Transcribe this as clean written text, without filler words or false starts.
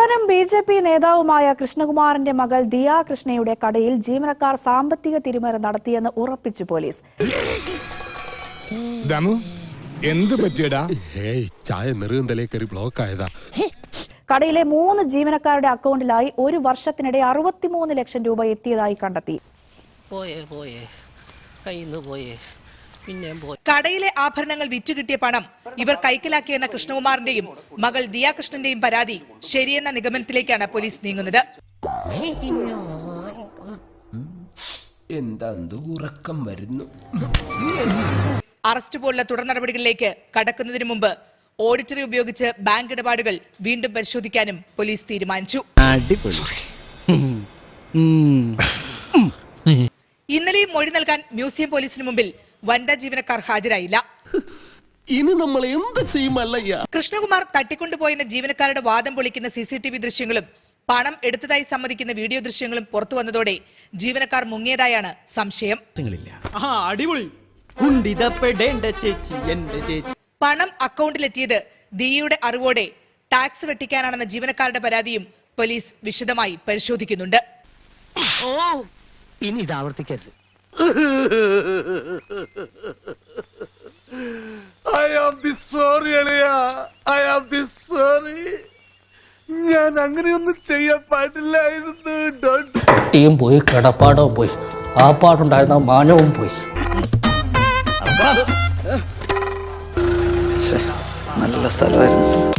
നടനും ബി.ജെ.പി. നേതാവുമായ കൃഷ്ണകുമാറിന്റെ മകൾ ദിയ കൃഷ്ണയുടെ കടയിൽ ജീവനക്കാർ സാമ്പത്തിക തിരിമറി നടത്തിയെന്ന് ഉറപ്പിച്ചു പോലീസ്. കടയിലെ 3 ജീവനക്കാരുടെ അക്കൗണ്ടിലായി ഒരു വർഷത്തിനിടെ 63 ലക്ഷം രൂപ എത്തിയതായി കണ്ടെത്തി. കടയിലെ ആഭരണങ്ങൾ വിറ്റുകിട്ടിയ പണം ഇവർ കൈക്കലാക്കിയെന്ന കൃഷ്ണകുമാറിന്റെയും മകൾ ദിയ കൃഷ്ണന്റെയും പരാതി ശരിയെന്ന നിഗമനത്തിലേക്കാണ് പോലീസ് നീങ്ങുന്നത്. അറസ്റ്റ് പോലുള്ള തുടർ നടപടികളിലേക്ക് കടക്കുന്നതിന് മുമ്പ് ഓഡിറ്ററി ഉപയോഗിച്ച് ബാങ്ക് ഇടപാടുകൾ വീണ്ടും പരിശോധിക്കാനും പോലീസ് തീരുമാനിച്ചു. ഇന്നലെയും മൊഴി നൽകാൻ മ്യൂസിയം പോലീസിന് മുമ്പിൽ വനിതാ ജീവനക്കാർ ഹാജരായില്ല. ഇനി നമ്മൾ എന്ത് ചെയ്യുമല്ലയ്യ? കൃഷ്ണകുമാർ തട്ടിക്കൊണ്ടുപോയെന്ന ജീവനക്കാരുടെ വാദം പൊളിക്കുന്ന CCTV ദൃശ്യങ്ങളും പണം എടുത്തതായി സമ്മതിക്കുന്ന വീഡിയോ ദൃശ്യങ്ങളും പുറത്തു വന്നതോടെ ജീവനക്കാർ മുങ്ങിയതായാണ് സംശയം. പണം അക്കൗണ്ടിലെത്തിയത് ദിയയുടെ അറിവോടെ ടാക്സ് വെട്ടിക്കാനാണെന്ന ജീവനക്കാരുടെ പരാതിയും പോലീസ് വിശദമായി പരിശോധിക്കുന്നുണ്ട്. ഇനി ഇത് ആവർത്തിക്കരുത്. ഞാൻ അങ്ങനെയൊന്നും ചെയ്യാൻ പാടില്ലായിരുന്നു. കുട്ടിയും പോയി, കിടപ്പാടവും പോയി, ആ പാടുണ്ടായിരുന്ന മാനവും പോയി. നല്ല സ്ഥലമായിരുന്നു.